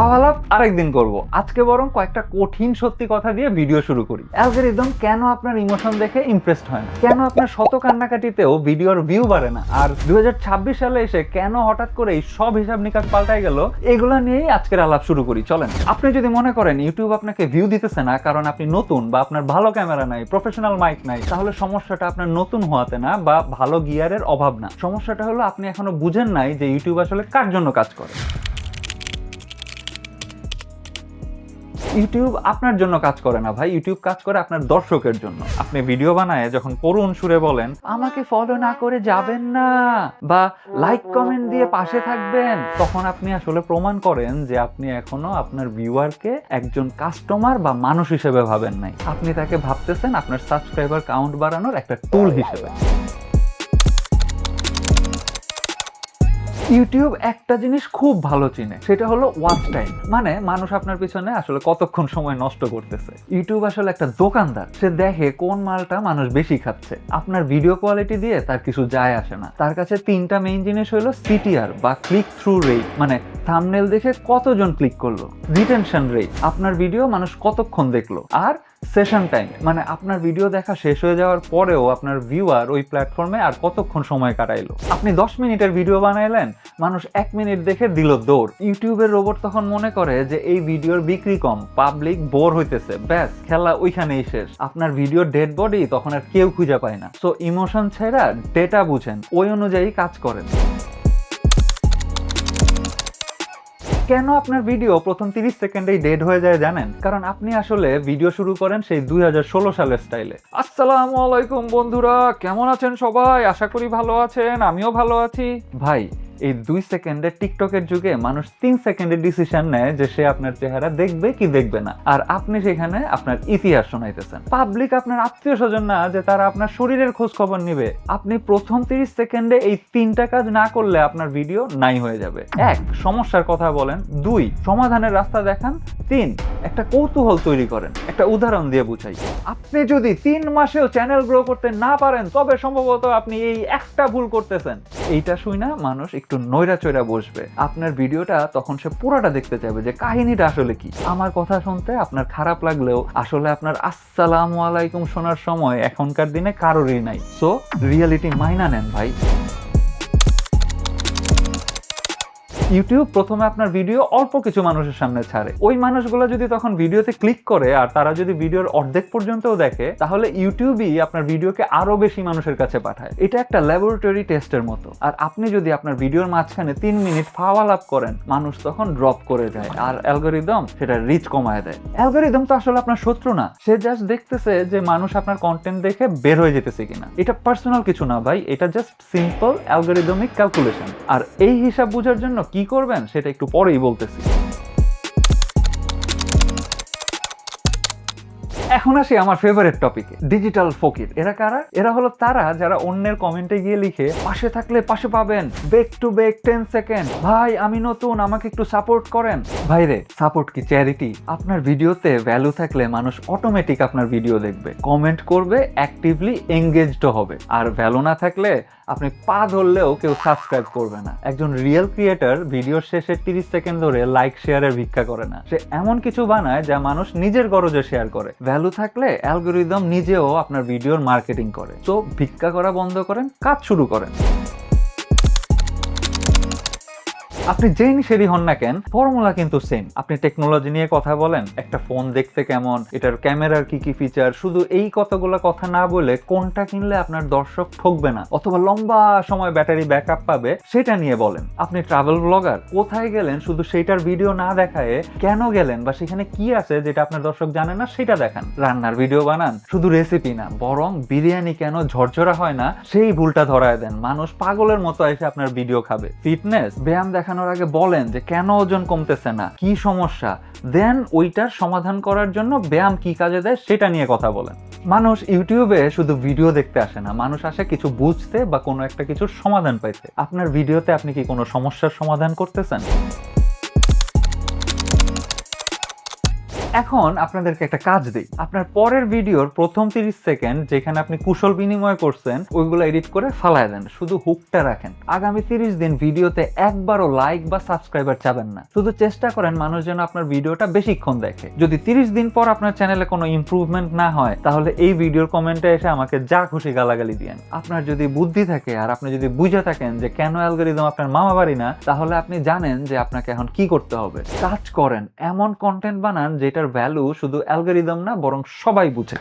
আলাপ আরেকদিন করব। আজকে বরং কয়েকটা কঠিন সত্যি কথা দিয়ে ভিডিও শুরু করি। অ্যালগরিদম কেন আপনার ইমোশন দেখে ইমপ্রেসড হয় না, কেন আপনার শত কান্নাকাটিতেও ভিডিওর ভিউ বাড়ে না, আর 2026 সালে এসে কেন হঠাৎ করে এই সব হিসাব নিকাশ পাল্টায় গেল, এগুলো নিয়েই আজকের আলাপ শুরু করি। চলেন। আপনি যদি মনে করেন ইউটিউব আপনাকে ভিউ দিতেছে না কারণ আপনি নতুন বা আপনার ভালো ক্যামেরা নাই, প্রফেশনাল মাইক নাই, তাহলে সমস্যাটা আপনার নতুন হওয়াতে না বা ভালো গিয়ারের অভাব না। সমস্যাটা হলো আপনি এখনো বুঝেন নাই যে ইউটিউব আসলে কার জন্য কাজ করে। ইউটিউব আপনার জন্য কাজ করে না ভাই, ইউটিউব কাজ করে আপনার দর্শকের জন্য। আপনি ভিডিও বানায় যখন করুণ সুরে বলেন আমাকে ফলো না করে যাবেন না বা লাইক কমেন্ট দিয়ে পাশে থাকবেন, তখন আপনি আসলে প্রমাণ করেন যে আপনি এখনো আপনার ভিউয়ারকে একজন কাস্টমার বা মানুষ হিসেবে ভাবেন নাই। আপনি তাকে ভাবতেছেন আপনার সাবস্ক্রাইবার কাউন্ট বাড়ানোর একটা টুল হিসেবে। ইউটিউব একটা জিনিস খুব ভালো চিনে, সেটা হলো ওয়াচ টাইম। মানে মানুষ আপনার পিছনে আসলে কতক্ষণ সময় নষ্ট করতেছে। ইউটিউব আসলে একটা দোকানদার, সে দেখে কোন মালটা মানুষ বেশি খাচ্ছে। আপনার ভিডিও কোয়ালিটি দিয়ে তার কিছু যায় আসে না। তার কাছে তিনটা মেইন জিনিস হলো সিটিআর বা ক্লিক থ্রু রেট, মানে থাম্বনেল দেখে কতজন ক্লিক করলো, রিটেনশন রেট, আপনার ভিডিও মানুষ কতক্ষণ দেখলো, আর সেশন টাইম, মানে আপনার ভিডিও দেখা শেষ হয়ে যাওয়ার পরেও আপনার ভিউয়ার ওই প্ল্যাটফর্মে আর কতক্ষণ সময় কাটাইলো। আপনি 10 মিনিটের ভিডিও বানাইলেন, মানুষ 1 মিনিট দেখে দিল দৌড়। ইউটিউবের রোবট তখন মনে করে যে এই ভিডিওর বিক্রি কম, পাবলিক বোর হইতেছে, ব্যাস খেলা ওইখানেই শেষ। আপনার ভিডিওর ডেড বডি তখন আর কেউ খুঁজে পায় না। সো ইমোশন ছেড়া ডেটা বুঝেন, ওই অনুযায়ী কাজ করেন। কেন আপনার ভিডিও প্রথম 30 সেকেন্ডেই ডেড হয়ে যায় জানেন? কারণ আপনি আসলে ভিডিও শুরু করেন সেই 2016 সালের স্টাইলে। আসসালামু আলাইকুম বন্ধুরা, কেমন আছেন সবাই? আশা করি ভালো আছেন, আমিও ভালো আছি। ভাই, এই 2 সেকেন্ডের টিকটকের যুগে মানুষ 3 সেকেন্ডের ডিসিশন নেয় যে সে আপনার চেহারা দেখবে কি দেখবে না, আর আপনি সেখানে আপনার ইতিহাস শোনাইতেছেন। পাবলিক আপনার আত্মীয় স্বজন না যে তারা আপনার শরীরের খোঁজ খবর নিবে। আপনি প্রথম 30 সেকেন্ডে এই 3টা কাজ না করলে আপনার ভিডিও নাই হয়ে যাবে। 1, সমস্যার কথা বলেন। 2, সমাধানের রাস্তা দেখান। 3, একটা কৌতূহল তৈরি করেন। একটা উদাহরণ দিয়ে বুঝাই। আপনি যদি 3 মাসেও চ্যানেল গ্রো করতে না পারেন তবে সম্ভবত আপনি এই একটা ভুল করতেছেন। এইটা শুই না মানুষ একটু নৈরা চৈরা বসবে। আপনার ভিডিওটা তখন সে পুরোটা দেখতে চাইবে যে কাহিনীটা আসলে কি। আমার কথা শুনতে আপনার খারাপ লাগলেও আসলে আপনার আসসালামু আলাইকুম শোনার সময় এখনকার দিনে কারোরই নাই। সো রিয়েলিটি মাইনা নেন ভাই। ইউটিউব প্রথমে আপনার ভিডিও অল্প কিছু মানুষের সামনে ছাড়ে। ওই মানুষগুলো যদি তখন ভিডিওতে ক্লিক করে আর তারা যদি ভিডিওর অর্ধেক পর্যন্তও দেখে, তাহলে ইউটিউবই আপনার ভিডিওকে আরো বেশি মানুষের কাছে পাঠায়। এটা একটা ল্যাবরেটরি টেস্টের মতো। আর আপনি যদি আপনার ভিডিওর মাঝখানে 3 মিনিট ফাওয়া লাভ করেন, মানুষ তখন ড্রপ করে যায় আর অ্যালগরিদম সেটা রিচ কমায় দেয়। অ্যালগরিদম তো আসলে আপনার শত্রু না, সে জাস্ট দেখতেছে যে মানুষ আপনার কন্টেন্ট দেখে বের হয়ে যেতেছে কিনা। এটা পার্সোনাল কিছু না ভাই, এটা জাস্ট সিম্পল অ্যালগরিদমিক ক্যালকুলেশন। আর এই হিসাব বোঝার জন্য কি করবেন সেটা একটু পরেই বলতেছি। এখন আসি আমার ফেভারিট টপিকে, ডিজিটাল ফকির। এরা কারা? এরা হলো তারা যারা অন্যের কমেন্টে গিয়ে লিখে পাশে থাকলে পাশে পাবেন, বেক টু বেক 10 সেকেন্ড, ভাই আমি নতুন, আমাকে একটু সাপোর্ট করেন। ভাইরে, সাপোর্ট কি চ্যারিটি? আপনার ভিডিওতে ভ্যালু থাকলে মানুষ অটোমেটিক আপনার ভিডিও দেখবে, কমেন্ট করবে, অ্যাক্টিভলি এঙ্গেজড হবে। আর ভ্যালু না থাকলে আপনি পা ধরলেও কেউ সাবস্ক্রাইব করবে না। একজন রিয়েল ক্রিয়েটর ভিডিওর শেষে 30 সেকেন্ড ধরে লাইক শেয়ারের ভিক্ষা করে না। সে এমন কিছু বানায় যা মানুষ নিজের গরজে শেয়ার করে। ভ্যালু থাকলে অ্যালগরিদম নিজেও আপনার ভিডিওর মার্কেটিং করে। তো ভিক্ষা করা বন্ধ করেন, কাজ শুরু করেন। আপনি যেই নিশেরই হন না কেন, ফর্মুলা কিন্তু সেম। আপনি টেকনোলজি নিয়ে কথা বলেন, একটা ফোন দেখতে কেমন, এটার ক্যামেরার কি কি ফিচার, শুধু এই কতগুলো কথা না বলে কোনটা কিনলে আপনার দর্শক ঠকবে না অথবা লম্বা সময় ব্যাটারি ব্যাকআপ পাবে সেটা নিয়ে বলেন। আপনি ট্রাভেল ব্লগার, কোথায় গেলেন শুধু সেইটার ভিডিও না দেখায় কেন গেলেন বা সেখানে কি আছে যেটা আপনার দর্শক জানে না সেটা দেখান। রান্নার ভিডিও বানান, শুধু রেসিপি না বরং বিরিয়ানি কেন ঝরঝরা হয় না সেই ভুলটা ধরায় দেন। মানুষ পাগলের মতো এসে আপনার ভিডিও খাবে। ফিটনেস, ব্যায়াম দেখানোর আগে বলেন যে কেন ওজন কমতেছে না, কি সমস্যা, দেন ওইটার সমাধান করার জন্য ব্যায়াম কি কাজে দেয় সেটা নিয়ে কথা বলেন। মানুষ ইউটিউবে শুধু ভিডিও দেখতে আসে না, মানুষ আসে কিছু বুঝতে বা কোনো একটা কিছুর সমাধান পাইতে। আপনার ভিডিওতে আপনি কি কোনো সমস্যার সমাধান করতেছেন? এখন আপনাদেরকে একটা কাজ দিই, আপনার পরের ভিডিওর প্রথম 30 সেকেন্ড যেখানে আপনি কুশল বিনিময় করছেন ওইগুলো এডিট করে ফালায় দেন, শুধু হুকটা রাখেন। আগামী 30 দিন ভিডিওতে একবারও লাইক বা সাবস্ক্রাইবার চাবেন না, শুধু চেষ্টা করেন মানুষ যেন আপনার ভিডিওটা বেশিক্ষণ দেখে। যদি 30 দিন পর আপনার চ্যানেলে কোনো ইমপ্রুভমেন্ট না হয় তাহলে এই ভিডিওর কমেন্টে এসে আমাকে যা খুশি গালাগালি দিয়েন। আপনার যদি বুদ্ধি থাকে আর আপনি যদি বুঝে থাকেন যে কেন অ্যালগরিদম আপনার মামা বাড়ি না, তাহলে আপনি জানেন যে আপনাকে এখন কি করতে হবে। কাজ করেন, এমন কন্টেন্ট বানান যেটার ভ্যালু শুধু অ্যালগরিদম না বরং সবাই বুঝে।